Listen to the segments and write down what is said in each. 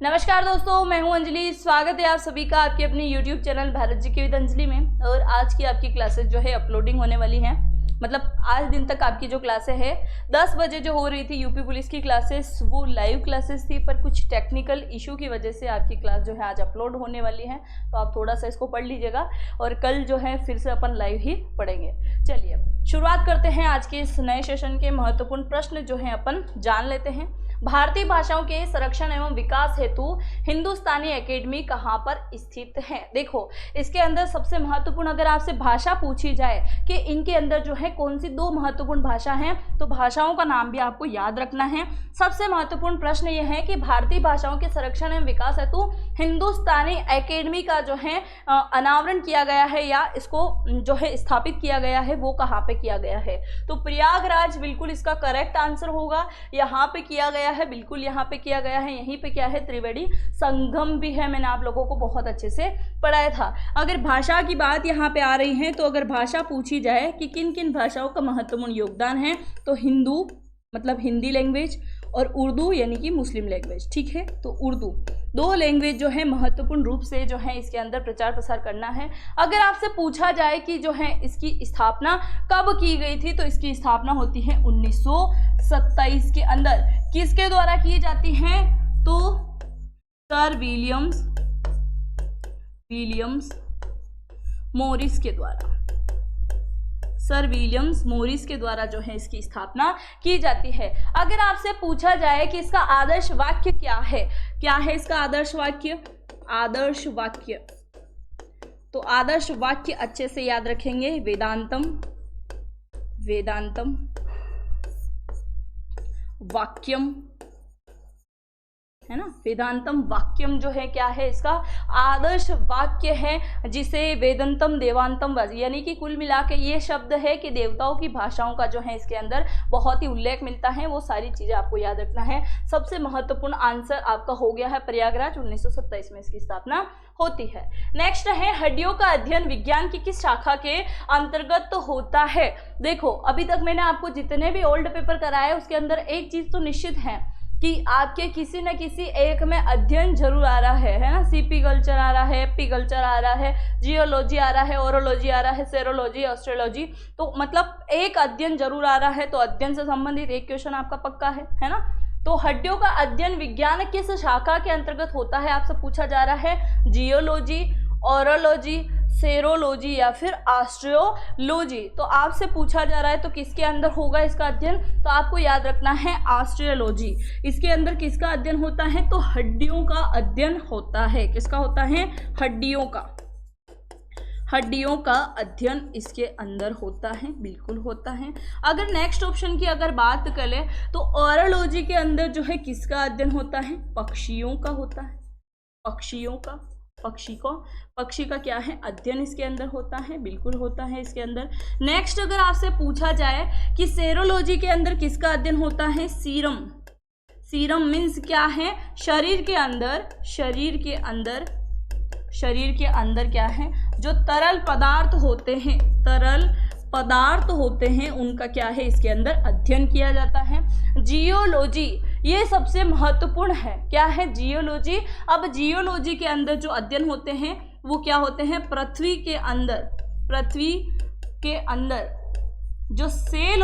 नमस्कार दोस्तों, मैं हूं अंजलि। स्वागत है आप सभी का आपके अपने YouTube चैनल भारत जी के विद अंजलि में। और आज की आपकी क्लासेस जो है अपलोडिंग होने वाली हैं। मतलब आज दिन तक आपकी जो क्लासें हैं 10 बजे जो हो रही थी यूपी पुलिस की क्लासेस, वो लाइव क्लासेस थी, पर कुछ टेक्निकल इशू की वजह से आपकी क्लास जो है आज अपलोड होने वाली है। तो आप थोड़ा सा इसको पढ़ लीजिएगा और कल जो है फिर से अपन लाइव ही पढ़ेंगे। चलिए शुरुआत करते हैं आज के इस नए सेशन के। महत्वपूर्ण प्रश्न जो है अपन जान लेते हैं। भारतीय भाषाओं के संरक्षण एवं विकास हेतु हिंदुस्तानी एकेडमी कहाँ पर स्थित है। देखो इसके अंदर सबसे महत्वपूर्ण, अगर आपसे भाषा पूछी जाए कि इनके अंदर जो है कौन सी दो महत्वपूर्ण भाषा हैं, तो भाषाओं का नाम भी आपको याद रखना है। सबसे महत्वपूर्ण प्रश्न यह है कि भारतीय भाषाओं के संरक्षण एवं विकास हेतु हिंदुस्तानी एकेडमी का जो है अनावरण किया गया है या इसको जो है स्थापित किया गया है, वो कहाँ पे किया गया है। तो प्रयागराज बिल्कुल इसका करेक्ट आंसर होगा। यहाँ पे किया गया है, बिल्कुल यहाँ पे किया गया है। यहीं पे क्या है, त्रिवेणी संगम भी है। मैंने आप लोगों को बहुत अच्छे से पढ़ाया था। अगर भाषा की बात यहाँ पे आ रही है, तो अगर भाषा पूछी जाए कि किन किन भाषाओं का महत्वपूर्ण योगदान है, तो हिंदू मतलब हिंदी लैंग्वेज और उर्दू यानी कि मुस्लिम लैंग्वेज, ठीक है। तो उर्दू दो लैंग्वेज जो है महत्वपूर्ण रूप से जो है इसके अंदर प्रचार प्रसार करना है। अगर आपसे पूछा जाए कि जो है इसकी स्थापना कब की गई थी, तो इसकी स्थापना होती है 1927 के अंदर। किसके द्वारा की जाती है, तो सर विलियम्स मॉरिस के द्वारा। सर विलियम्स मॉरिस के द्वारा जो है इसकी स्थापना की जाती है। अगर आपसे पूछा जाए कि इसका आदर्श वाक्य क्या है इसका आदर्श वाक्य, तो आदर्श वाक्य अच्छे से याद रखेंगे। वेदांतम वाक्यम, है ना। वेदांतम वाक्यम जो है क्या है, इसका आदर्श वाक्य है, जिसे वेदांतम देवांतम यानी कि कुल मिला के ये शब्द है कि देवताओं की भाषाओं का जो है इसके अंदर बहुत ही उल्लेख मिलता है। वो सारी चीज़ें आपको याद रखना है। सबसे महत्वपूर्ण आंसर आपका हो गया है प्रयागराज, 1927 में इसकी स्थापना होती है। नेक्स्ट है, हड्डियों का अध्ययन विज्ञान की किस शाखा के अंतर्गत तो होता है। देखो अभी तक मैंने आपको जितने भी ओल्ड पेपर कराए उसके अंदर एक चीज़ तो निश्चित है कि आपके किसी न किसी एक में अध्ययन जरूर आ रहा है ना। सीपी कल्चर आ रहा है, एपी कल्चर आ रहा है, जियोलॉजी आ रहा है, ओरोलॉजी आ रहा है, सेरोलॉजी, एस्ट्रोलॉजी, तो मतलब एक अध्ययन जरूर आ रहा है। तो अध्ययन से संबंधित एक क्वेश्चन आपका पक्का है ना। तो हड्डियों का अध्ययन विज्ञान किस शाखा के अंतर्गत होता है, आपसे पूछा जा रहा है। जियोलॉजी, ओरोलॉजी, सेरोलॉजी या फिर एस्ट्रोलॉजी। तो आपसे पूछा जा रहा है तो किसके अंदर होगा इसका अध्ययन, तो आपको याद रखना है एस्ट्रोलॉजी। इसके अंदर किसका अध्ययन होता है, तो हड्डियों का अध्ययन होता है। किसका होता है, हड्डियों का अध्ययन इसके अंदर होता है, बिल्कुल होता है। अगर नेक्स्ट ऑप्शन की अगर बात करें तो ओरोलॉजी के अंदर जो है किसका अध्ययन होता है, पक्षियों का होता है। पक्षी का क्या है, अध्ययन इसके अंदर होता है, बिल्कुल होता है इसके अंदर। नेक्स्ट अगर आपसे पूछा जाए कि सेरोलॉजी के अंदर किसका अध्ययन होता है, सीरम मीन्स क्या है, शरीर के अंदर क्या है, जो तरल पदार्थ होते हैं उनका क्या है इसके अंदर अध्ययन किया जाता है। जियोलॉजी ये सबसे महत्वपूर्ण है, क्या है, जियोलॉजी। अब जियोलॉजी के अंदर जो अध्ययन होते हैं वो क्या होते हैं, पृथ्वी के अंदर जो सेल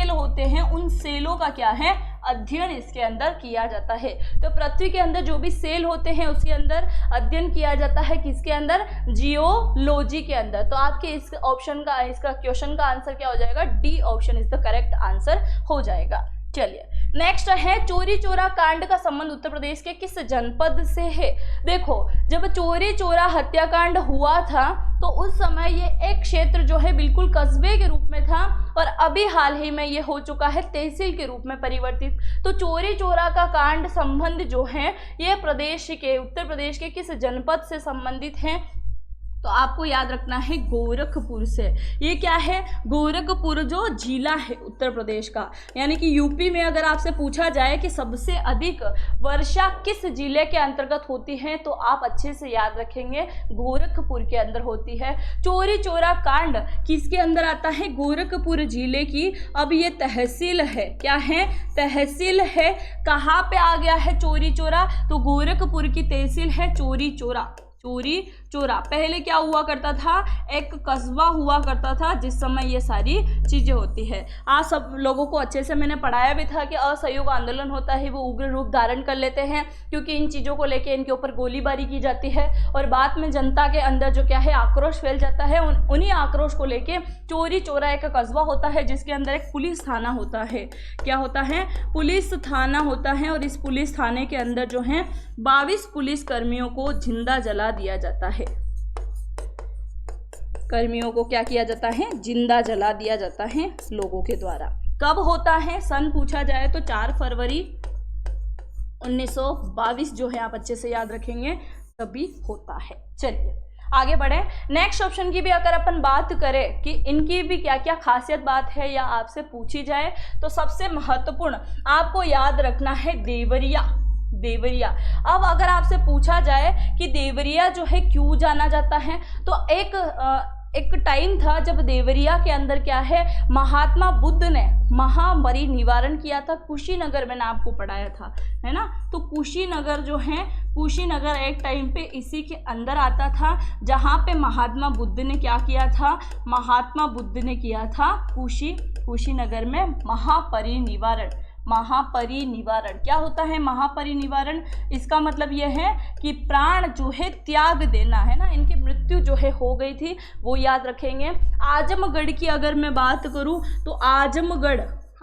होते हैं उन सेलों का क्या है, अध्ययन इसके अंदर किया जाता है। तो पृथ्वी के अंदर जो भी सेल होते हैं उसके अंदर अध्ययन किया जाता है, किसके अंदर, जियोलॉजी के अंदर। तो आपके इस ऑप्शन का, इसका क्वेश्चन का आंसर क्या हो जाएगा, D option is the correct answer हो जाएगा। चलिए नेक्स्ट है, चोरी चोरा कांड का संबंध उत्तर प्रदेश के किस जनपद से है। देखो जब चोरी चोरा हत्याकांड हुआ था तो उस समय ये एक क्षेत्र जो है बिल्कुल कस्बे के रूप में था, और अभी हाल ही में ये हो चुका है तहसील के रूप में परिवर्तित। तो चोरी चोरा का कांड संबंध जो है ये उत्तर प्रदेश के किस जनपद से संबंधित है, तो आपको याद रखना है गोरखपुर से। ये क्या है, गोरखपुर जो जिला है उत्तर प्रदेश का, यानी कि यूपी में अगर आपसे पूछा जाए कि सबसे अधिक वर्षा किस जिले के अंतर्गत होती है तो आप अच्छे से याद रखेंगे गोरखपुर के अंदर होती है। चोरी चोरा कांड किसके अंदर आता है, गोरखपुर जिले की। अब ये तहसील है, क्या है, तहसील है। कहाँ पे आ गया है चोरी चोरा, तो गोरखपुर की तहसील है चोरी चोरा। चोरी चोरा पहले क्या हुआ करता था, एक कस्बा हुआ करता था जिस समय ये सारी चीज़ें होती है। आज सब लोगों को अच्छे से मैंने पढ़ाया भी था कि असहयोग आंदोलन होता है वो उग्र रूप धारण कर लेते हैं क्योंकि इन चीज़ों को लेके इनके ऊपर गोलीबारी की जाती है और बाद में जनता के अंदर जो क्या है आक्रोश फैल जाता है। उन्हीं आक्रोश को लेके चोरी चोरा एक कस्बा होता है जिसके अंदर एक पुलिस थाना होता है। क्या होता है, पुलिस थाना होता है और इस पुलिस थाने के अंदर जो है 22 पुलिस कर्मियों को जिंदा जला दिया जाता है। कर्मियों को क्या किया जाता है, जिंदा जला दिया जाता है लोगों के द्वारा। कब होता है, सन पूछा जाए तो 4 फरवरी 1922 जो है आप अच्छे से याद रखेंगे तभी होता है। चलिए आगे बढ़े। नेक्स्ट ऑप्शन की भी अगर अपन बात करें कि इनकी भी क्या क्या खासियत बात है या आपसे पूछी जाए तो सबसे महत्वपूर्ण आपको याद रखना है देवरिया। देवरिया, अब अगर आपसे पूछा जाए कि देवरिया जो है क्यों जाना जाता है तो एक टाइम था जब देवरिया के अंदर क्या है महात्मा बुद्ध ने महापरिनिर्वाण किया था। कुशीनगर मैंने आपको पढ़ाया था, है ना। तो कुशीनगर जो है, कुशीनगर एक टाइम पे इसी के अंदर आता था जहाँ पे महात्मा बुद्ध ने क्या किया था, महात्मा बुद्ध ने किया था कुशीनगर में महापरिनिर्वाण। महापरिनिर्वाण क्या होता है, महापरिनिर्वाण इसका मतलब यह है कि प्राण जो है त्याग देना, है ना। इनकी मृत्यु जो है हो गई थी वो याद रखेंगे। आजमगढ़ की अगर मैं बात करूं तो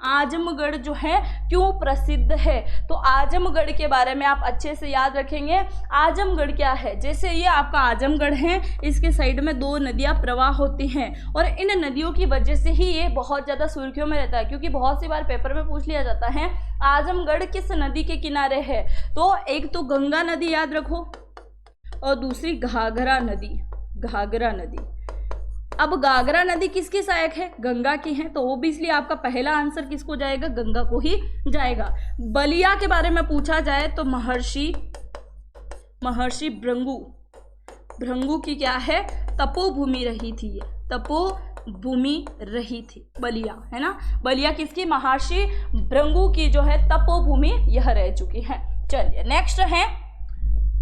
आजमगढ़ जो है क्यों प्रसिद्ध है, तो आजमगढ़ के बारे में आप अच्छे से याद रखेंगे। आजमगढ़ क्या है, जैसे ये आपका आजमगढ़ है, इसके साइड में 2 नदियां प्रवाह होती हैं और इन नदियों की वजह से ही ये बहुत ज़्यादा सुर्खियों में रहता है क्योंकि बहुत सी बार पेपर में पूछ लिया जाता है आजमगढ़ किस नदी के किनारे है। तो एक तो गंगा नदी याद रखो और दूसरी घाघरा नदी। अब घाघरा नदी किसकी सहायक है, गंगा की है, तो ओबियसली आपका पहला आंसर किसको जाएगा, गंगा को ही जाएगा। बलिया के बारे में पूछा जाए तो महर्षि भृंगु की क्या है, तपोभूमि रही थी, ये तपोभूमि रही थी बलिया, है ना। बलिया किसकी, महर्षि भृंगु की जो है तपोभूमि यह रह चुकी है। चलिए नेक्स्ट है,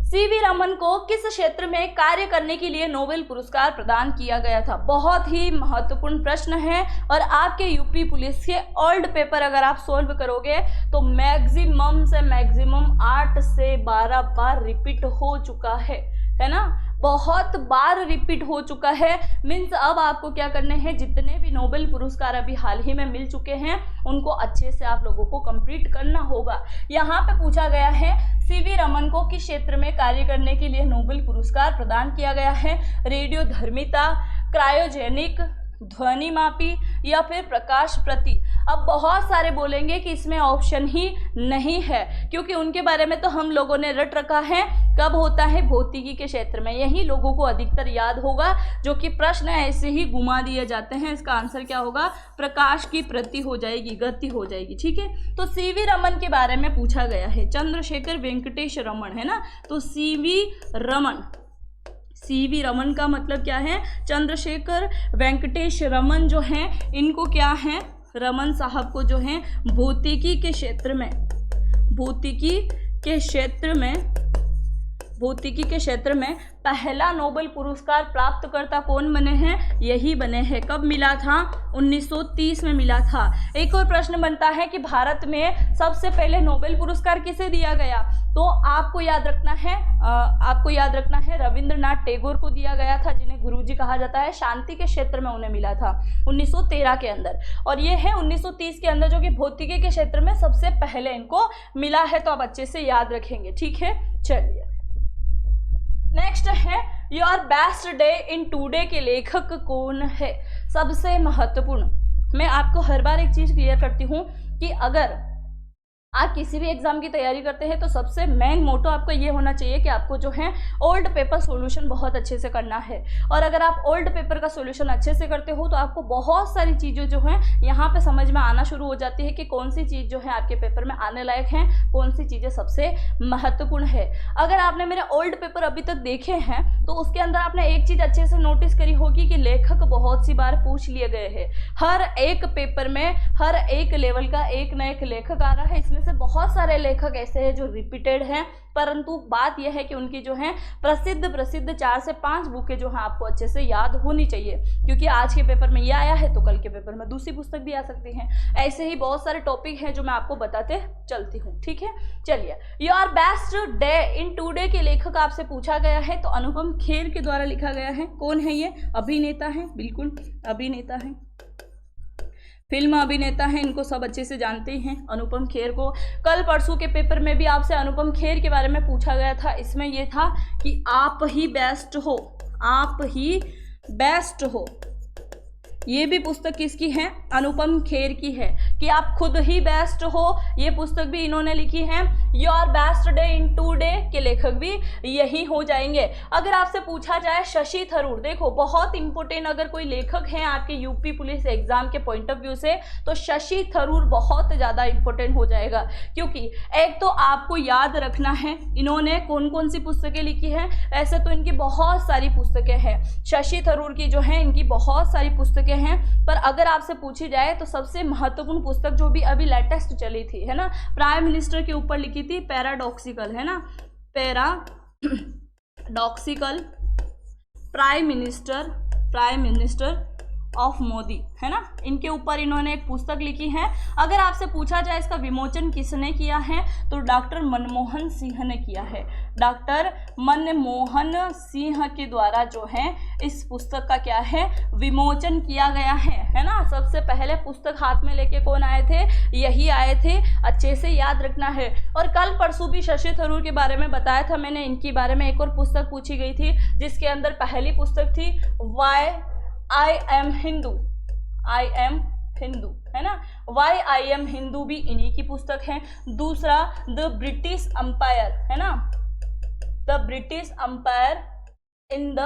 सीवी रमन को किस क्षेत्र में कार्य करने के लिए नोबेल पुरस्कार प्रदान किया गया था। बहुत ही महत्वपूर्ण प्रश्न है और आपके यूपी पुलिस के ओल्ड पेपर अगर आप सोल्व करोगे तो मैक्सिमम से मैक्सिमम 8 से 12 बार रिपीट हो चुका है ना, बहुत बार रिपीट हो चुका है। मीन्स अब आपको क्या करने हैं, जितने भी नोबेल पुरस्कार अभी हाल ही में मिल चुके हैं उनको अच्छे से आप लोगों को कंप्लीट करना होगा। यहाँ पे पूछा गया है सीवी रमन को किस क्षेत्र में कार्य करने के लिए नोबेल पुरस्कार प्रदान किया गया है, रेडियोधर्मिता, क्रायोजेनिक, ध्वनि मापी या फिर प्रकाश प्रति। अब बहुत सारे बोलेंगे कि इसमें ऑप्शन ही नहीं है क्योंकि उनके बारे में तो हम लोगों ने रट रखा है। कब होता है, भौतिकी के क्षेत्र में, यही लोगों को अधिकतर याद होगा, जो कि प्रश्न ऐसे ही घुमा दिए जाते हैं। इसका आंसर क्या होगा, प्रकाश की प्रति हो जाएगी, गति हो जाएगी, ठीक है। तो सीवी रमन के बारे में पूछा गया है, चंद्रशेखर वेंकटेश रमन, है ना। तो सीवी रमन का मतलब क्या है, चंद्रशेखर वेंकटेश रमन जो हैं इनको क्या है, रमन साहब को जो है भौतिकी के क्षेत्र में पहला नोबेल पुरस्कार प्राप्तकर्ता कौन बने हैं, यही बने हैं। कब मिला था, 1930 में मिला था। एक और प्रश्न बनता है कि भारत में सबसे पहले नोबेल पुरस्कार किसे दिया गया, तो आपको याद रखना है रविंद्रनाथ टैगोर को दिया गया था, जिन्हें गुरुजी कहा जाता है। शांति के क्षेत्र में उन्हें मिला था 1913 के अंदर, और ये है 1930 के अंदर जो कि भौतिकी के क्षेत्र में सबसे पहले इनको मिला है। तो आप अच्छे से याद रखेंगे, ठीक है। चलिए नेक्स्ट है, your best day in today के लेखक कौन है। सबसे महत्वपूर्ण, मैं आपको हर बार एक चीज क्लियर करती हूँ कि अगर आप किसी भी एग्जाम की तैयारी करते हैं तो सबसे मेन मोटो आपका ये होना चाहिए कि आपको जो है ओल्ड पेपर सॉल्यूशन बहुत अच्छे से करना है। और अगर आप ओल्ड पेपर का सॉल्यूशन अच्छे से करते हो तो आपको बहुत सारी चीज़ें जो हैं यहाँ पे समझ में आना शुरू हो जाती है कि कौन सी चीज़ जो है आपके पेपर में आने लायक है, कौन सी चीज़ें सबसे महत्वपूर्ण है। अगर आपने मेरे ओल्ड पेपर अभी तक देखे हैं तो उसके अंदर आपने एक चीज़ अच्छे से नोटिस करी होगी कि लेखक बहुत सी बार पूछ लिए गए हैं। हर एक पेपर में हर एक लेवल का एक न एक लेखक आ रहा है। इसमें से बहुत सारे लेखक ऐसे हैं जो रिपीटेड हैं, परंतु बात यह है कि उनकी जो है प्रसिद्ध 4 से 5 बुकें जो हैं आपको अच्छे से याद होनी चाहिए, क्योंकि आज के पेपर में ये आया है तो कल के पेपर में दूसरी पुस्तक भी आ सकती है। ऐसे ही बहुत सारे टॉपिक हैं जो मैं आपको बताते चलती हूँ, ठीक है। चलिए, your best day in today के लेखक आपसे पूछा गया है तो अनुपम खेर के द्वारा लिखा गया है। कौन है ये? अभिनेता है, बिल्कुल अभिनेता है, फिल्म अभिनेता है, इनको सब अच्छे से जानते हैं अनुपम खेर को। कल परसों के पेपर में भी आपसे अनुपम खेर के बारे में पूछा गया था। इसमें यह था कि आप ही बेस्ट हो, आप ही बेस्ट हो। ये भी पुस्तक किसकी है? अनुपम खेर की है कि आप खुद ही बेस्ट हो। ये पुस्तक भी इन्होंने लिखी है। Your best day in today के लेखक भी यही हो जाएंगे। अगर आपसे पूछा जाए शशि थरूर, देखो बहुत इंपॉर्टेंट, अगर कोई लेखक है आपके यूपी पुलिस एग्जाम के पॉइंट ऑफ व्यू से तो शशि थरूर बहुत ज़्यादा इंपॉर्टेंट हो जाएगा, क्योंकि एक तो आपको याद रखना है इन्होंने कौन कौन सी पुस्तकें लिखी हैं। ऐसे तो इनकी बहुत सारी पुस्तकें हैं, शशि थरूर की जो है इनकी बहुत सारी पुस्तकें हैं, पर अगर आपसे पूछी जाए तो सबसे महत्वपूर्ण पुस्तक जो भी अभी लेटेस्ट चली थी, है ना, प्राइम मिनिस्टर के ऊपर लिखी थी, पैराडॉक्सिकल, है ना, paradoxical prime minister of Modi, है ना, इनके ऊपर इन्होंने एक पुस्तक लिखी है। अगर आपसे पूछा जाए इसका विमोचन किसने किया है तो डॉक्टर मनमोहन सिंह ने किया है। डॉक्टर मनमोहन सिंह के द्वारा जो है इस पुस्तक का क्या है, विमोचन किया गया है ना। सबसे पहले पुस्तक हाथ में लेके कौन आए थे? यही आए थे, अच्छे से याद रखना है। और कल परसों भी शशि थरूर के बारे में बताया था मैंने, इनके बारे में एक और पुस्तक पूछी गई थी जिसके अंदर पहली पुस्तक थी वाई आई एम हिंदू, है ना, वाई आई एम हिंदू भी इन्हीं की पुस्तक है। दूसरा द ब्रिटिश अंपायर, है ना, the British umpire in the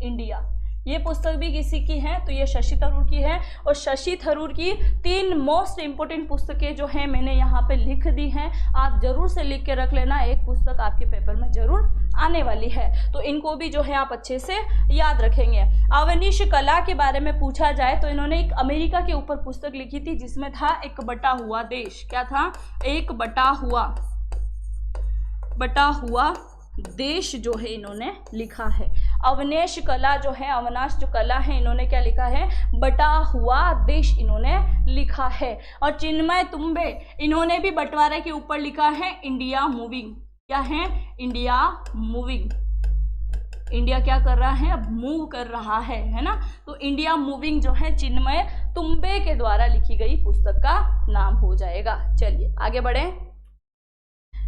India, ये पुस्तक भी किसी की है तो ये शशि थरूर की है। और शशि थरूर की 3 मोस्ट इंपोर्टेंट पुस्तकें जो हैं मैंने यहाँ पे लिख दी हैं, आप जरूर से लिख के रख लेना, एक पुस्तक आपके पेपर में जरूर आने वाली है, तो इनको भी जो है आप अच्छे से याद रखेंगे। अवनीश कला के बारे में पूछा जाए तो इन्होंने एक अमेरिका के ऊपर पुस्तक लिखी थी जिसमें था एक बटा हुआ देश। क्या था? एक बटा हुआ देश जो है इन्होंने लिखा है। अवनीश कला जो है, अवनाश जो कला है, इन्होंने क्या लिखा है? बटा हुआ देश इन्होंने लिखा है। और चिन्मय तुम्बे, इन्होंने भी बंटवारे के ऊपर लिखा है इंडिया मूविंग। क्या है? India moving. इंडिया क्या कर रहा है? अब मूव कर रहा है ना, तो इंडिया मूविंग जो है चिन्मय तुम्बे के द्वारा लिखी गई पुस्तक का नाम हो जाएगा। चलिए आगे बढ़े।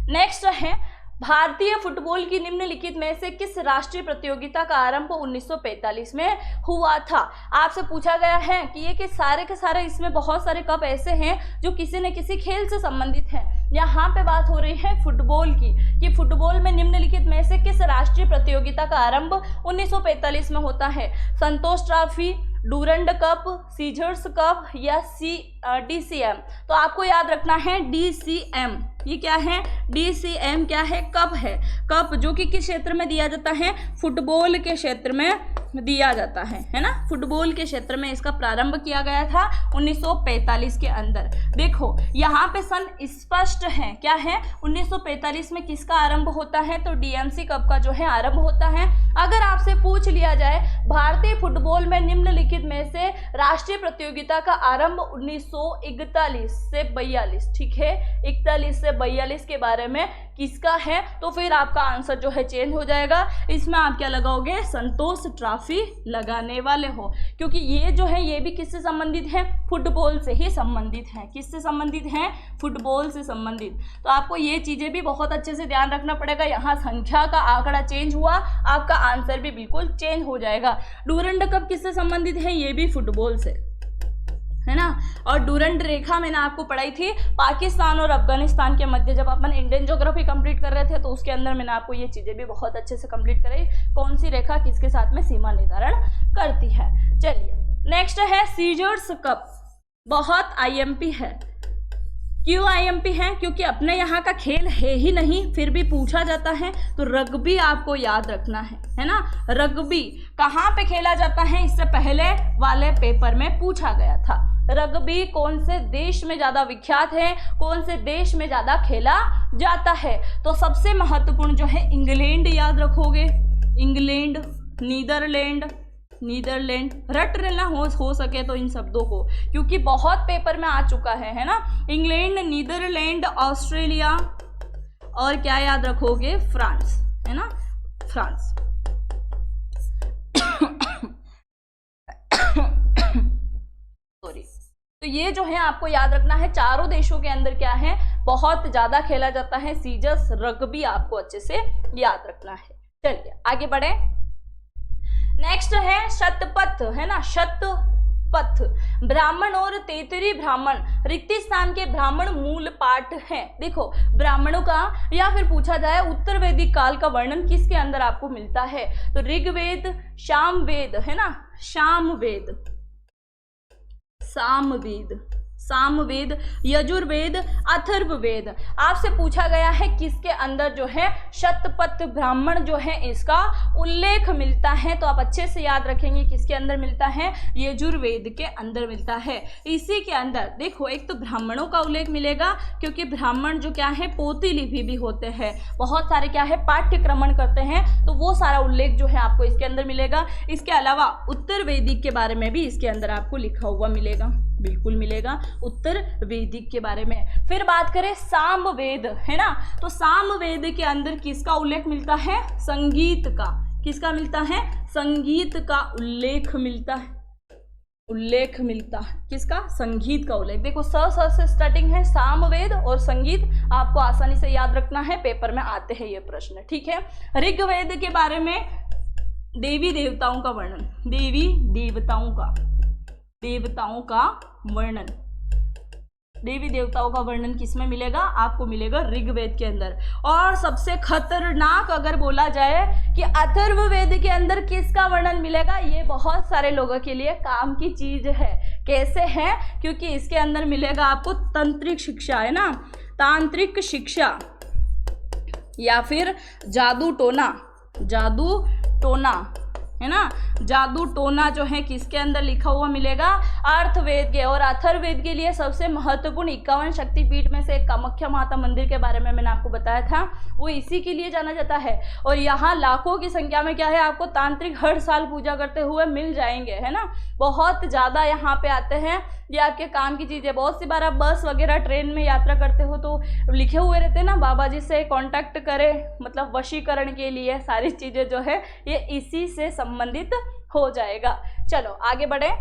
नेक्स्ट है, भारतीय फुटबॉल की निम्नलिखित में से किस राष्ट्रीय प्रतियोगिता का आरंभ 1945 में हुआ था? आपसे पूछा गया है कि ये कि सारे के सारे इसमें बहुत सारे कप ऐसे हैं जो किसी न किसी खेल से संबंधित हैं। यहाँ पे बात हो रही है फुटबॉल की, कि फुटबॉल में निम्नलिखित में से किस राष्ट्रीय प्रतियोगिता का आरंभ 1945 में होता है? संतोष ट्रॉफी, डूरंड कप, सीजर्स कप या DCM? तो आपको याद रखना है DCM। ये क्या है? DCM क्या है? कप है। कप जो कि किस क्षेत्र में दिया जाता है? फुटबॉल के क्षेत्र में दिया जाता है ना। फुटबॉल के क्षेत्र में इसका प्रारंभ किया गया था 1945 के अंदर। देखो यहाँ पे सन स्पष्ट है, क्या है? 1945 में किसका आरंभ होता है? तो DMC कप का जो है आरंभ होता है। अगर आपसे पूछ लिया जाए भारतीय फुटबॉल में निम्नलिखित में से राष्ट्रीय प्रतियोगिता का आरंभ 1941 से 42, ठीक है, 41 से 42 के बारे में किसका है, तो फिर आपका आंसर जो है चेंज हो जाएगा। इसमें आप क्या लगाओगे? संतोष ट्रॉफी लगाने वाले हो, क्योंकि ये जो है ये भी किससे संबंधित है? फुटबॉल से ही संबंधित है। किससे संबंधित है? फुटबॉल से संबंधित। तो आपको ये चीजें भी बहुत अच्छे से ध्यान रखना पड़ेगा। यहाँ संख्या का आंकड़ा चेंज हुआ, आपका आंसर भी बिल्कुल चेंज हो जाएगा। डूरंड कप किससे संबंधित है? ये भी फुटबॉल से। है ना। और डूरंड रेखा मैंने आपको पढ़ाई थी पाकिस्तान और अफगानिस्तान के मध्य, जब अपन इंडियन ज्योग्राफी कंप्लीट कर रहे थे तो उसके अंदर मैंने आपको ये चीज़ें भी बहुत अच्छे से कंप्लीट कराई, कौन सी रेखा किसके साथ में सीमा निर्धारण करती है। चलिए नेक्स्ट है सीजर्स कप, बहुत आईएमपी है। क्यों आईएमपी है? क्योंकि अपने यहाँ का खेल है ही नहीं, फिर भी पूछा जाता है, तो रग्बी आपको याद रखना है ना। रग्बी कहाँ पे खेला जाता है, इससे पहले वाले पेपर में पूछा गया था। रग्बी कौन से देश में ज़्यादा विख्यात है, कौन से देश में ज़्यादा खेला जाता है? तो सबसे महत्वपूर्ण जो है इंग्लैंड याद रखोगे, इंग्लैंड, नीदरलैंड, रट लेना हो सके तो इन शब्दों को, क्योंकि बहुत पेपर में आ चुका है ना। इंग्लैंड, नीदरलैंड, ऑस्ट्रेलिया और क्या याद रखोगे, फ्रांस, है ना, फ्रांस। सॉरी, तो ये जो है आपको याद रखना है, चारों देशों के अंदर क्या है, बहुत ज्यादा खेला जाता है सीजर्स रग्बी, आपको अच्छे से याद रखना है। चलिए आगे बढ़े। नेक्स्ट है शतपथ, है ना, शतपथ। ब्राह्मण और तेतरी ब्राह्मण रिक्ति स्थान के ब्राह्मण मूल पाठ हैं। देखो ब्राह्मणों का, या फिर पूछा जाए उत्तर वैदिक काल का वर्णन किसके अंदर आपको मिलता है, तो ऋग्वेद, सामवेद, है ना, सामवेद, यजुर्वेद, अथर्ववेद। आपसे पूछा गया है किसके अंदर जो है शतपथ ब्राह्मण जो है इसका उल्लेख मिलता है, तो आप अच्छे से याद रखेंगे किसके अंदर मिलता है, यजुर्वेद के अंदर मिलता है। इसी के अंदर देखो एक तो ब्राह्मणों का उल्लेख मिलेगा, क्योंकि ब्राह्मण जो क्या है पोती लिपि भी होते हैं, बहुत सारे क्या है पाठ्यक्रमण करते हैं, तो वो सारा उल्लेख जो है आपको इसके अंदर मिलेगा। इसके अलावा उत्तर वैदिक के बारे में भी इसके अंदर आपको लिखा हुआ मिलेगा, बिल्कुल मिलेगा उत्तर वैदिक के बारे में। फिर बात करें सामवेद, है ना, तो सामवेद के अंदर किसका उल्लेख मिलता है, संगीत का। किसका मिलता है, संगीत का उल्लेख मिलता है, किसका, संगीत का उल्लेख। देखो स से स्टार्टिंग है सामवेद और संगीत, आपको आसानी से याद रखना है, पेपर में आते हैं ये प्रश्न, ठीक है। ऋग्वेद के बारे में देवी देवताओं का वर्णन, देवी देवताओं का वर्णन किसमें मिलेगा, आपको मिलेगा ऋग्वेद के अंदर। और सबसे खतरनाक अगर बोला जाए कि अथर्ववेद के अंदर किसका वर्णन मिलेगा, ये बहुत सारे लोगों के लिए काम की चीज है। कैसे है, क्योंकि इसके अंदर मिलेगा आपको तंत्रिक शिक्षा, है ना, तांत्रिक शिक्षा, या फिर जादू टोना, है ना, जादू टोना जो है किसके अंदर लिखा हुआ मिलेगा, अर्थवेद के। और अथर्ववेद के लिए सबसे महत्वपूर्ण 51 शक्तिपीठ में से कामाख्या माता मंदिर के बारे में मैंने आपको बताया था, वो इसी के लिए जाना जाता है। और यहाँ लाखों की संख्या में क्या है, आपको तांत्रिक हर साल पूजा करते हुए मिल जाएंगे, है ना, बहुत ज़्यादा यहाँ पे आते हैं। ये आपके काम की चीज़ है। बहुत सी बार आप बस वगैरह ट्रेन में यात्रा करते हो तो लिखे हुए रहते हैं ना, बाबा जी से कांटेक्ट करें, मतलब वशीकरण के लिए, सारी चीज़ें जो है ये इसी से संबंधित हो जाएगा। चलो आगे बढ़े।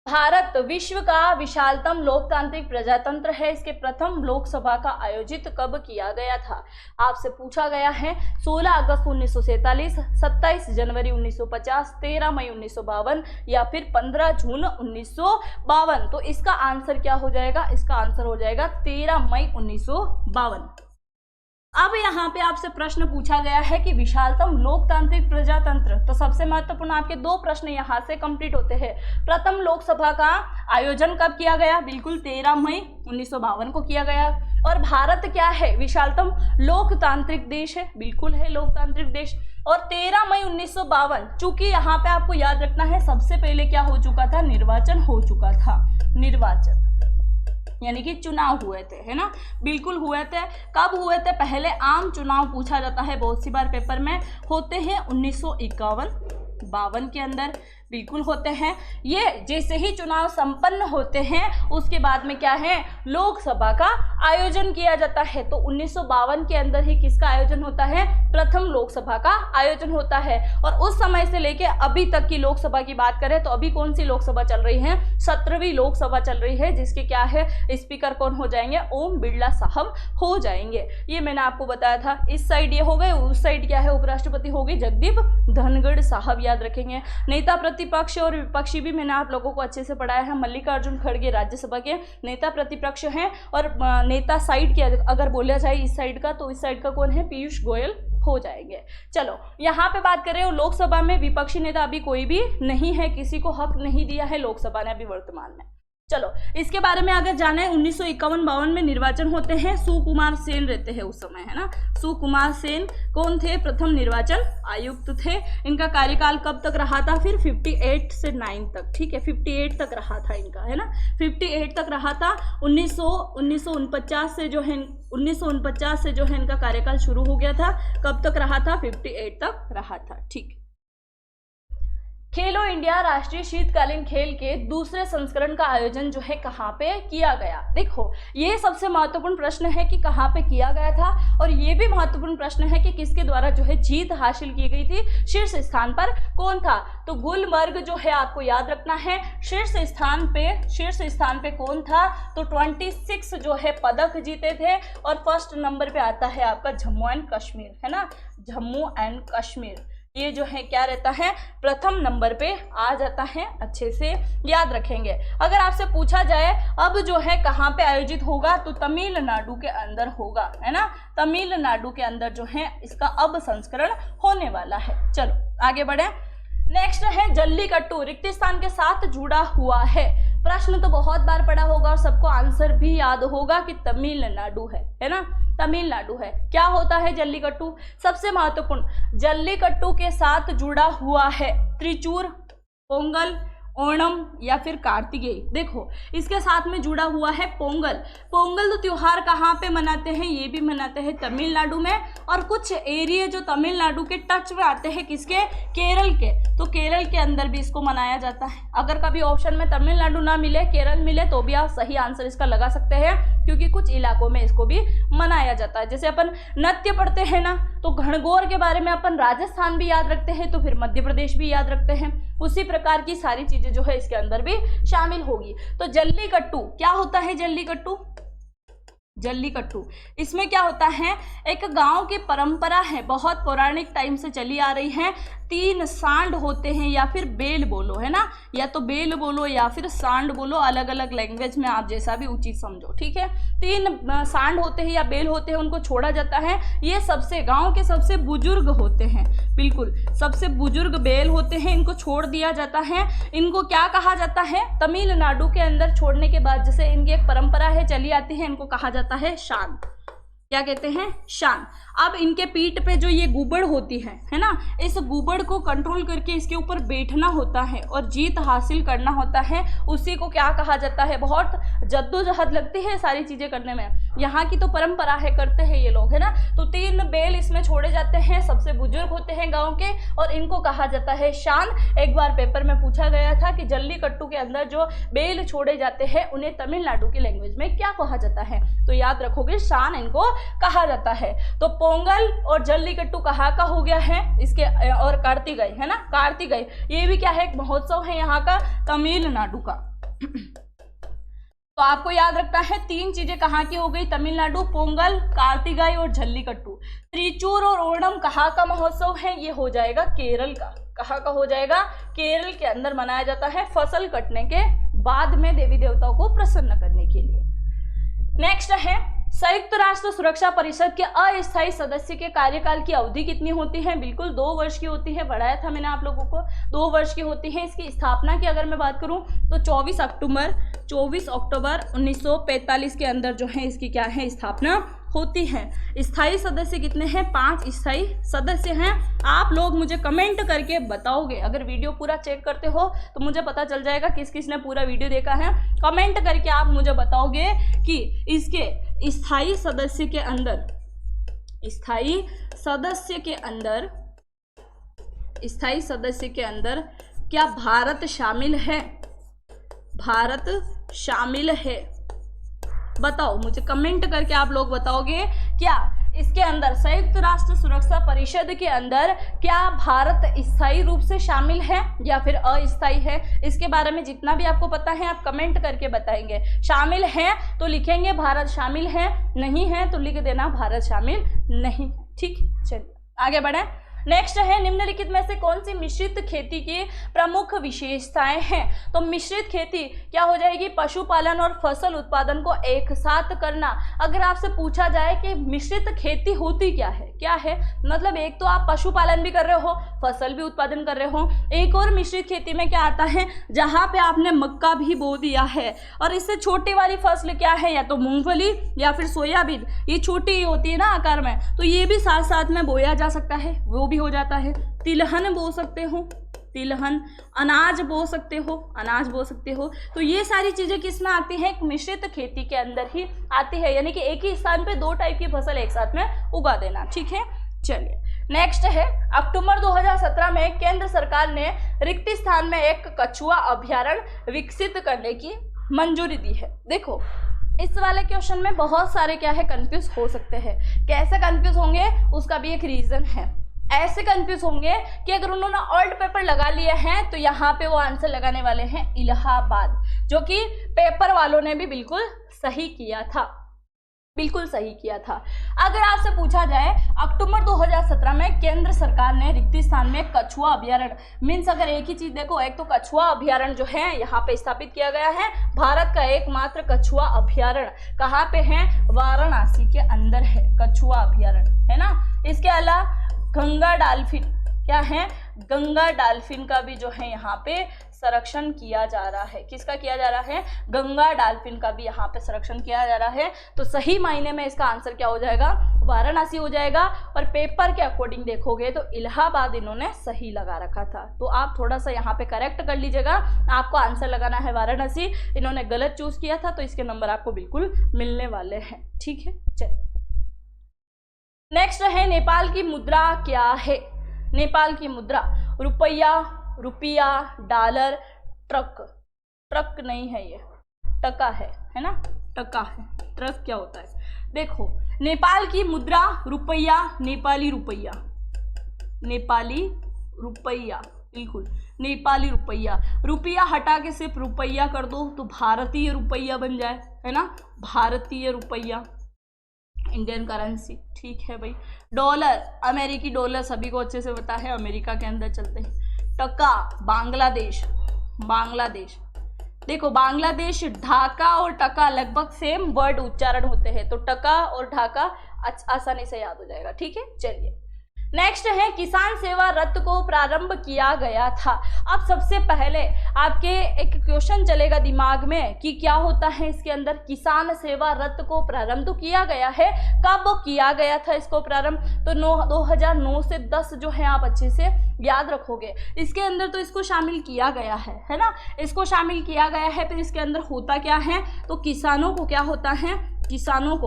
भारत विश्व का विशालतम लोकतांत्रिक प्रजातंत्र है। इसके प्रथम लोकसभा का आयोजित कब किया गया था, आपसे पूछा गया है। 16 अगस्त 1947, 27 जनवरी 1950, 13 मई 1952 या फिर 15 जून 1952। तो इसका आंसर क्या हो जाएगा, इसका आंसर हो जाएगा 13 मई 1952। अब यहाँ पे आपसे प्रश्न पूछा गया है कि विशालतम लोकतांत्रिक प्रजातंत्र, तो सबसे महत्वपूर्ण आपके 2 प्रश्न यहाँ से कंप्लीट होते हैं। प्रथम लोकसभा का आयोजन कब किया गया, बिल्कुल 13 मई 1952 को किया गया। और भारत क्या है, विशालतम लोकतांत्रिक देश है, बिल्कुल है लोकतांत्रिक देश। और 13 मई 1952, चूंकि यहाँ पे आपको याद रखना है सबसे पहले क्या हो चुका था, निर्वाचन हो चुका था, निर्वाचन यानी कि चुनाव हुए थे, है ना, बिल्कुल हुए थे। कब हुए थे, पहले आम चुनाव पूछा जाता है, बहुत सी बार पेपर में होते हैं 1951-52 के अंदर, बिल्कुल होते हैं। ये जैसे ही चुनाव संपन्न होते हैं उसके बाद में क्या है, लोकसभा का आयोजन किया जाता है। तो 1952 के अंदर ही किसका आयोजन होता है, प्रथम लोकसभा का आयोजन होता है। और उस समय से लेके अभी तक की लोकसभा की बात करें तो अभी कौन सी लोकसभा चल रही है, 17वीं लोकसभा चल रही है, जिसके क्या है स्पीकर कौन हो जाएंगे, ओम बिरला साहब हो जाएंगे। ये मैंने आपको बताया था। इस साइड ये हो गए, उस साइड क्या है, उपराष्ट्रपति हो गए जगदीप धनखड़ साहब, याद रखेंगे। नेता प्रतिपक्ष और विपक्षी भी मैंने आप लोगों को अच्छे से पढ़ाया है। मल्लिकार्जुन खड़गे राज्यसभा के नेता प्रतिपक्ष हैं, और नेता साइड के अगर बोला जाए इस साइड का, तो इस साइड का कौन है? पीयूष गोयल हो जाएंगे। चलो यहाँ पे बात कर रहे हो लोकसभा में विपक्षी नेता अभी कोई भी नहीं है, किसी को हक नहीं दिया है लोकसभा ने अभी वर्तमान में। चलो इसके बारे में अगर जाना है, 1951-52 में निर्वाचन होते हैं। सुकुमार सेन रहते हैं उस समय, है ना। सुकुमार सेन कौन थे? प्रथम निर्वाचन आयुक्त थे। इनका कार्यकाल कब तक रहा था? फिर 58 से 9 तक, ठीक है, 58 तक रहा था इनका, है ना, 58 तक रहा था। 1949 से जो है 1949 से जो है इनका कार्यकाल शुरू हो गया था। कब तक रहा था? 58 तक रहा था, ठीक। खेलो इंडिया राष्ट्रीय शीतकालीन खेल के दूसरे संस्करण का आयोजन जो है कहाँ पे किया गया? देखो ये सबसे महत्वपूर्ण प्रश्न है कि कहाँ पे किया गया था, और ये भी महत्वपूर्ण प्रश्न है कि किसके द्वारा जो है जीत हासिल की गई थी। शीर्ष स्थान पर कौन था? तो गुलमर्ग जो है आपको याद रखना है। शीर्ष स्थान पे कौन था? तो 26 जो है पदक जीते थे, और फर्स्ट नंबर पे आता है आपका जम्मू एंड कश्मीर, है ना, जम्मू एंड कश्मीर। ये जो है क्या रहता है? प्रथम नंबर पे आ जाता है, अच्छे से याद रखेंगे। अगर आपसे पूछा जाए अब जो है कहाँ पे आयोजित होगा, तो तमिलनाडु के अंदर होगा, है ना, तमिलनाडु के अंदर जो है इसका अब संस्करण होने वाला है। चलो आगे बढ़े। नेक्स्ट है जल्लीकट्टू, रिक्त स्थान के साथ जुड़ा हुआ है। प्रश्न तो बहुत बार पढ़ा होगा और सबको आंसर भी याद होगा कि तमिलनाडु है ना, तमिलनाडु है। क्या होता है जल्लीकट्टू? सबसे महत्वपूर्ण, जल्लीकट्टू के साथ जुड़ा हुआ है त्रिचूर, पोंगल, ओणम या फिर कार्तिकेय। देखो इसके साथ में जुड़ा हुआ है पोंगल। पोंगल तो त्योहार कहाँ पे मनाते हैं? ये भी मनाते हैं तमिलनाडु में, और कुछ एरिया जो तमिलनाडु के टच में आते हैं, किसके? केरल के, तो केरल के अंदर भी इसको मनाया जाता है। अगर कभी ऑप्शन में तमिलनाडु ना मिले, केरल मिले, तो भी आप सही आंसर इसका लगा सकते हैं, क्योंकि कुछ इलाकों में इसको भी मनाया जाता है। जैसे अपन नृत्य पढ़ते हैं ना, तो घनघोर के बारे में अपन राजस्थान भी याद रखते हैं, तो फिर मध्य प्रदेश भी याद रखते हैं। उसी प्रकार की सारी चीजें जो है इसके अंदर भी शामिल होगी। तो जल्लीकट्टू क्या होता है? जल्लीकट्टू इसमें क्या होता है? एक गांव की परंपरा है, बहुत पौराणिक टाइम से चली आ रही है। 3 सांड होते हैं, या फिर बेल बोलो, है ना, या तो बेल बोलो या फिर सांड बोलो, अलग अलग लैंग्वेज में आप जैसा भी उचित समझो, ठीक है। 3 सांड होते हैं या बेल होते हैं, उनको छोड़ा जाता है। ये सबसे गांव के सबसे बुजुर्ग होते हैं, बिल्कुल सबसे बुजुर्ग बेल होते हैं, इनको छोड़ दिया जाता है। इनको क्या कहा जाता है? तमिलनाडु के अंदर छोड़ने के बाद जैसे इनकी एक परंपरा है चली आती है, इनको कहा जाता है शान। क्या कहते हैं? शान। अब इनके पीठ पे जो ये गुबड़ होती है ना, इस गुबड़ को कंट्रोल करके इसके ऊपर बैठना होता है और जीत हासिल करना होता है। उसी को क्या कहा जाता है? बहुत जद्दोजहद लगती है सारी चीजें करने में, यहाँ की तो परंपरा है, करते हैं ये लोग, है ना। तो 3 बेल इसमें छोड़े जाते हैं, सबसे बुजुर्ग होते हैं गांव के, और इनको कहा जाता है शान। एक बार पेपर में पूछा गया था कि जल्लीकट्टू के अंदर जो बेल छोड़े जाते हैं उन्हें तमिलनाडु की लैंग्वेज में क्या कहा जाता है? तो याद रखोगे, शान इनको कहा जाता है। तो पोंगल और जल्लीकट्टू कहाँ का हो गया है? इसके, और कार्तिकेय, है ना, कार्तिकेय ये भी क्या है? एक महोत्सव है यहाँ का, तमिलनाडु का। तो आपको याद रखना है 3 चीजें कहाँ की हो गई? तमिलनाडु, पोंगल, कार्तिकेय और जल्लीकट्टू। त्रिचूर और ओणम कहाँ का महोत्सव है? ये हो जाएगा केरल का। कहाँ का हो जाएगा? केरल के अंदर मनाया जाता है, फसल कटने के बाद में देवी देवताओं को प्रसन्न करने के लिए। नेक्स्ट है संयुक्त राष्ट्र सुरक्षा परिषद के अस्थायी सदस्य के कार्यकाल की अवधि कितनी होती है? बिल्कुल 2 वर्ष की होती है, बढ़ाया था मैंने आप लोगों को, 2 वर्ष की होती है। इसकी स्थापना की अगर मैं बात करूं तो 24 अक्टूबर 1945 के अंदर जो है इसकी क्या है? स्थापना होती है। स्थायी सदस्य कितने हैं? 5 स्थायी सदस्य हैं। आप लोग मुझे कमेंट करके बताओगे, अगर वीडियो पूरा चेक करते हो तो मुझे पता चल जाएगा किस किस ने पूरा वीडियो देखा है। कमेंट करके आप मुझे बताओगे कि इसके स्थायी सदस्य के अंदर क्या भारत शामिल है? भारत शामिल है, बताओ मुझे, कमेंट करके आप लोग बताओगे क्या इसके अंदर संयुक्त राष्ट्र सुरक्षा परिषद के अंदर क्या भारत स्थायी रूप से शामिल है या फिर अस्थायी है? इसके बारे में जितना भी आपको पता है आप कमेंट करके बताएंगे। शामिल है तो लिखेंगे भारत शामिल है, नहीं है तो लिख देना भारत शामिल नहीं है। ठीक, चलिए आगे बढ़े। नेक्स्ट है निम्नलिखित में से कौन सी मिश्रित खेती की प्रमुख विशेषताएं हैं। तो मिश्रित खेती क्या हो जाएगी, पशुपालन और फसल उत्पादन को एक साथ करना। अगर आपसे पूछा जाए कि मिश्रित खेती होती क्या है, मतलब एक तो आप पशुपालन भी कर रहे हो, फसल भी उत्पादन कर रहे हो। एक और मिश्रित खेती में क्या आता है, जहां पे आपने मक्का भी बो दिया है और इससे छोटी वाली फसल क्या है, या तो मूंगफली या फिर सोयाबीन, ये छोटी होती है ना आकार में, तो ये भी साथ साथ में बोया जा सकता है, वो भी हो जाता है। तिलहन बो सकते हो, तिलहन, अनाज बो सकते हो, तो ये सारी चीजें किस में आती हैं, एक मिश्रित खेती के अंदर ही आती है, यानी कि एक ही स्थान पे दो टाइप की फसल एक साथ में उगा देना। ठीक है, चलिए नेक्स्ट है, अक्टूबर 2017 में केंद्र सरकार ने रिक्त स्थान में एक कछुआ अभयारण्य विकसित करने की मंजूरी दी है। देखो इस वाले क्वेश्चन में बहुत सारे क्या है कंफ्यूज हो सकते हैं। कैसे कंफ्यूज होंगे उसका भी एक रीजन है। ऐसे कंफ्यूज होंगे कि अगर उन्होंने ऑल्ट पेपर लगा लिए हैं तो यहाँ पे वो आंसर लगाने वाले हैं इलाहाबाद, जो कि पेपर वालों ने भी बिल्कुल सही किया था। अगर आपसे पूछा जाए अक्टूबर 2017 में केंद्र सरकार ने रिक्त स्थान में कछुआ अभयारण्य, मीन्स अगर एक ही चीज देखो, एक तो कछुआ अभयारण्य जो है यहाँ पे स्थापित किया गया है, भारत का एकमात्र कछुआ अभयारण्य कहाँ पे है, वाराणसी के अंदर है कछुआ अभयारण्य, है ना। इसके अलावा गंगा डॉल्फिन क्या है, गंगा डॉल्फिन का भी जो है यहाँ पे संरक्षण किया जा रहा है। किसका किया जा रहा है, गंगा डॉल्फिन का भी यहाँ पे संरक्षण किया जा रहा है। तो सही मायने में इसका आंसर क्या हो जाएगा, वाराणसी हो जाएगा। और पेपर के अकॉर्डिंग देखोगे तो इलाहाबाद इन्होंने सही लगा रखा था, तो आप थोड़ा सा यहाँ पे करेक्ट कर लीजिएगा। आपको आंसर लगाना है वाराणसी, इन्होंने गलत चूज किया था, तो इसके नंबर आपको बिल्कुल मिलने वाले हैं। ठीक है, चलिए नेक्स्ट है, नेपाल की मुद्रा क्या है। नेपाल की मुद्रा रुपया, डॉलर, ट्रक नहीं है, ये टका है ना, टका है। ट्रक क्या होता है, देखो नेपाल की मुद्रा रुपया, नेपाली रुपया, बिल्कुल नेपाली रुपया। रुपया हटा के सिर्फ रुपया कर दो तो भारतीय रुपया बन जाए, है ना, भारतीय रुपया, इंडियन करेंसी। ठीक है भाई। डॉलर, अमेरिकी डॉलर सभी को अच्छे से पता है, अमेरिका के अंदर चलते हैं। टका, बांग्लादेश, देखो बांग्लादेश, ढाका और टका लगभग सेम वर्ड उच्चारण होते हैं, तो टका और ढाका आसानी से याद हो जाएगा। ठीक है, चलिए नेक्स्ट है, किसान सेवा रथ को प्रारंभ किया गया था। अब सबसे पहले आपके एक क्वेश्चन चलेगा दिमाग में कि क्या होता है इसके अंदर, किसान सेवा रथ को प्रारंभ तो किया गया है, कब किया गया था इसको प्रारंभ, तो 2009 से 10 जो है आप अच्छे से याद रखोगे। इसके अंदर तो इसको शामिल किया गया है ना, इसको शामिल किया गया है। फिर इसके अंदर होता क्या है, तो किसानों को क्या होता है, किसानों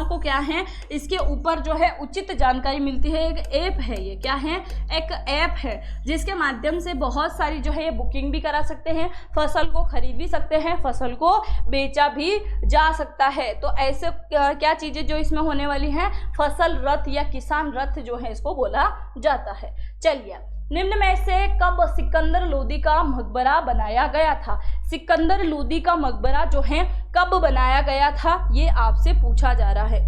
को क्या है, इसके ऊपर जो है उचित जानकारी मिलती है। एक ऐप है, ये क्या है, एक ऐप है जिसके माध्यम से बहुत सारी जो है ये बुकिंग भी करा सकते हैं, फसल को खरीद भी सकते हैं, फसल को बेचा भी जा सकता है। तो ऐसे क्या चीज़ें जो इसमें होने वाली हैं, फसल रथ या किसान रथ जो है इसको बोला जाता है। चलिए निम्न में से कब सिकंदर लोदी का मकबरा बनाया गया था। सिकंदर लोदी का मकबरा जो है कब बनाया गया था, ये आपसे पूछा जा रहा है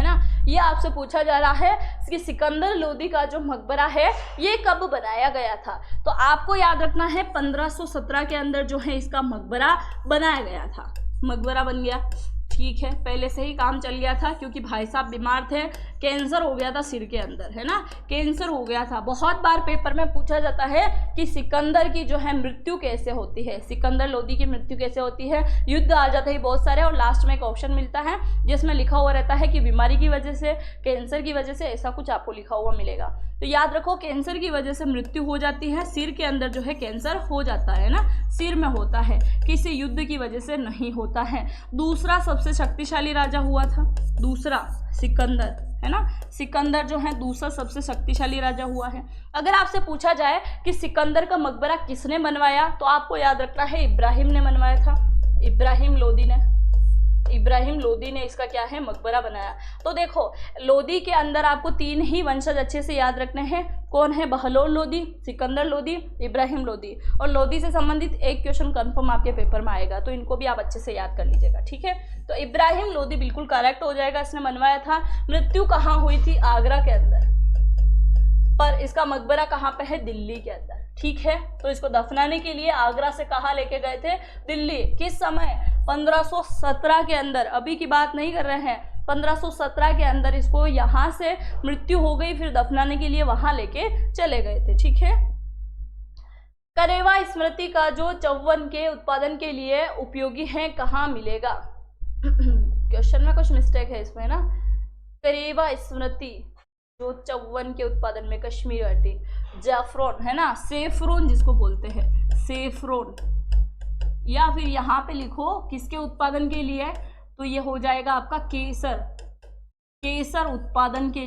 ना, ये आपसे पूछा जा रहा है कि सिकंदर लोदी का जो मकबरा है ये कब बनाया गया था। तो आपको याद रखना है 1517 के अंदर जो है इसका मकबरा बनाया गया था, मकबरा बन गया। ठीक है, पहले से ही काम चल गया था क्योंकि भाई साहब बीमार थे, कैंसर हो गया था सिर के अंदर, है ना, कैंसर हो गया था। बहुत बार पेपर में पूछा जाता है कि सिकंदर की जो है मृत्यु कैसे होती है, सिकंदर लोदी की मृत्यु कैसे होती है। युद्ध आ जाते हैं बहुत सारे और लास्ट में एक ऑप्शन मिलता है जिसमें लिखा हुआ रहता है कि बीमारी की वजह से, कैंसर की वजह से, ऐसा कुछ आपको लिखा हुआ मिलेगा। तो याद रखो कैंसर की वजह से मृत्यु हो जाती है, सिर के अंदर जो है कैंसर हो जाता है ना, सिर में होता है, किसी युद्ध की वजह से नहीं होता है। दूसरा सबसे शक्तिशाली राजा हुआ था, दूसरा सिकंदर, है ना, सिकंदर जो है दूसरा सबसे शक्तिशाली राजा हुआ है। अगर आपसे पूछा जाए कि सिकंदर का मकबरा किसने बनवाया, तो आपको याद रखना है इब्राहिम ने बनवाया था, इब्राहिम लोदी ने इब्राहिम लोदी ने इसका क्या है, मकबरा बनाया। तो देखो लोदी के अंदर आपको 3 ही वंशज अच्छे से याद रखने हैं। कौन है, बहलोल लोदी, सिकंदर लोदी, इब्राहिम लोदी। और लोदी से संबंधित एक क्वेश्चन कंफर्म आपके पेपर में आएगा, तो इनको भी आप अच्छे से याद कर लीजिएगा, ठीक है। तो इब्राहिम लोदी बिल्कुल करेक्ट हो जाएगा, इसने बनवाया था। मृत्यु कहाँ हुई थी, आगरा के अंदर, पर इसका मकबरा कहाँ पे है, दिल्ली के अंदर, ठीक है। तो इसको दफनाने के लिए आगरा से कहाँ लेके गए थे, दिल्ली। किस समय, 1517 के अंदर, अभी की बात नहीं कर रहे हैं, 1517 के अंदर इसको यहाँ से मृत्यु हो गई, फिर दफनाने के लिए वहां लेके चले गए थे, ठीक है। करेवा स्मृति का जो चौवन के उत्पादन के लिए उपयोगी है, कहाँ मिलेगा। क्वेश्चन में कुछ मिस्टेक है इसमें ना। करेवा स्मृति जो चौवन के उत्पादन में, कश्मीर घाटी, जाफरोन है ना, सेफ्रोन जिसको बोलते हैं, सेफ्रोन, या फिर यहाँ पे लिखो किसके उत्पादन के लिए, तो ये हो जाएगा आपका केसर, केसर उत्पादन के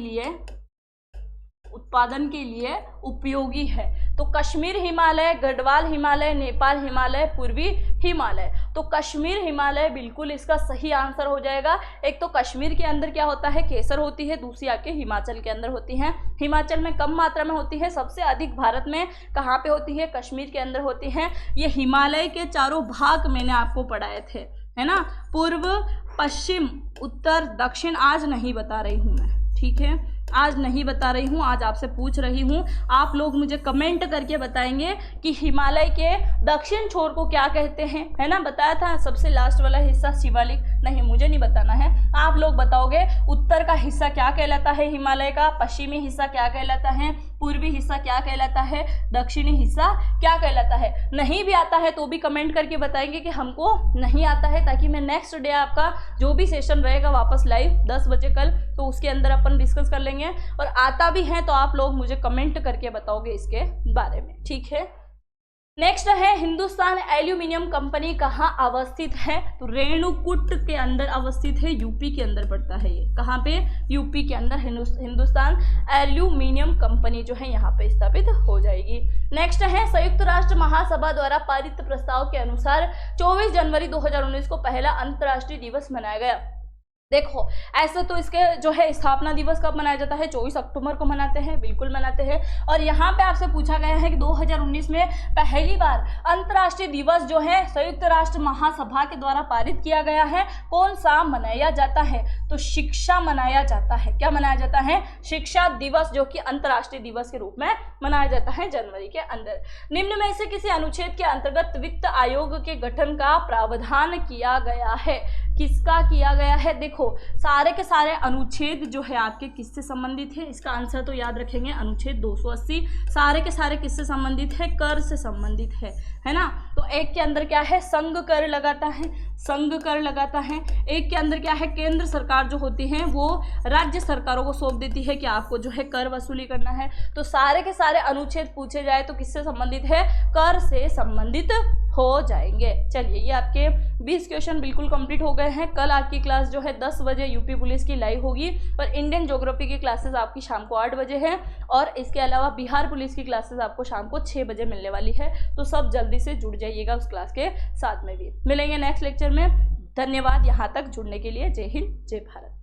लिए उपयोगी है। तो कश्मीर हिमालय, गढ़वाल हिमालय, नेपाल हिमालय, पूर्वी हिमालय। तो कश्मीर हिमालय बिल्कुल इसका सही आंसर हो जाएगा। एक तो कश्मीर के अंदर क्या होता है, केसर होती है, दूसरी आपके हिमाचल के अंदर होती है। हिमाचल में कम मात्रा में होती है, सबसे अधिक भारत में कहाँ पे होती है, कश्मीर के अंदर होती है। ये हिमालय के चारों भाग मैंने आपको पढ़ाए थे, है ना, पूर्व, पश्चिम, उत्तर, दक्षिण। आज नहीं बता रही हूँ मैं, ठीक है, आज नहीं बता रही हूँ, आज आपसे पूछ रही हूँ। आप लोग मुझे कमेंट करके बताएंगे कि हिमालय के दक्षिण छोर को क्या कहते हैं, है ना। बताया था सबसे लास्ट वाला हिस्सा शिवालिक, नहीं मुझे नहीं बताना है, आप लोग बताओगे। उत्तर का हिस्सा क्या कहलाता है हिमालय का, पश्चिमी हिस्सा क्या कहलाता है, पूर्वी हिस्सा क्या कहलाता है, दक्षिणी हिस्सा क्या कहलाता है। नहीं भी आता है तो भी कमेंट करके बताएंगे कि हमको नहीं आता है, ताकि मैं नेक्स्ट डे आपका जो भी सेशन रहेगा वापस लाइव 10 बजे कल, तो उसके अंदर अपन डिस्कस कर लेंगे। और आता भी है तो आप लोग मुझे कमेंट करके बताओगे इसके बारे में, ठीक है। नेक्स्ट है हिंदुस्तान एल्यूमिनियम कंपनी कहाँ अवस्थित है, तो रेणुकूट के अंदर अवस्थित है, यूपी के अंदर पड़ता है। ये कहाँ पे, यूपी के अंदर हिंदुस्तान एल्यूमिनियम कंपनी जो है यहाँ पे स्थापित हो जाएगी। नेक्स्ट है संयुक्त राष्ट्र महासभा द्वारा पारित प्रस्ताव के अनुसार 24 जनवरी 2019 को पहला अंतर्राष्ट्रीय दिवस मनाया गया। देखो ऐसे तो इसके जो है स्थापना दिवस कब मनाया जाता है, 24 अक्टूबर को मनाते हैं, बिल्कुल मनाते हैं। और यहाँ पे आपसे पूछा गया है कि 2019 में पहली बार अंतर्राष्ट्रीय दिवस जो है संयुक्त राष्ट्र महासभा के द्वारा पारित किया गया है, कौन सा मनाया जाता है, तो शिक्षा मनाया जाता है। क्या मनाया जाता है, शिक्षा दिवस, जो कि अंतर्राष्ट्रीय दिवस के रूप में मनाया जाता है जनवरी के अंदर। निम्न में से किसी अनुच्छेद के अंतर्गत वित्त आयोग के गठन का प्रावधान किया गया है, किसका किया गया है। देखो सारे के सारे अनुच्छेद जो है आपके किससे संबंधित है, इसका आंसर तो याद रखेंगे अनुच्छेद 280। सारे के सारे किससे संबंधित है, कर से संबंधित है ना। तो एक के अंदर क्या है, संघ कर लगाता है, संघ कर लगाता है। एक के अंदर क्या है, केंद्र सरकार जो होती है वो राज्य सरकारों को सौंप देती है कि आपको जो है कर वसूली करना है। तो सारे के सारे अनुच्छेद पूछे जाए तो किससे संबंधित है, कर से संबंधित हो जाएंगे। चलिए ये आपके 20 क्वेश्चन बिल्कुल कंप्लीट हो गए हैं। कल आपकी क्लास जो है 10 बजे यूपी पुलिस की लाइव होगी, और इंडियन ज्योग्राफी की क्लासेस आपकी शाम को 8 बजे है, और इसके अलावा बिहार पुलिस की क्लासेस आपको शाम को 6 बजे मिलने वाली है। तो सब जल्दी से जुड़ जाइएगा उस क्लास के साथ में भी। मिलेंगे नेक्स्ट लेक्चर में। धन्यवाद यहाँ तक जुड़ने के लिए। जय हिंद, जय भारत।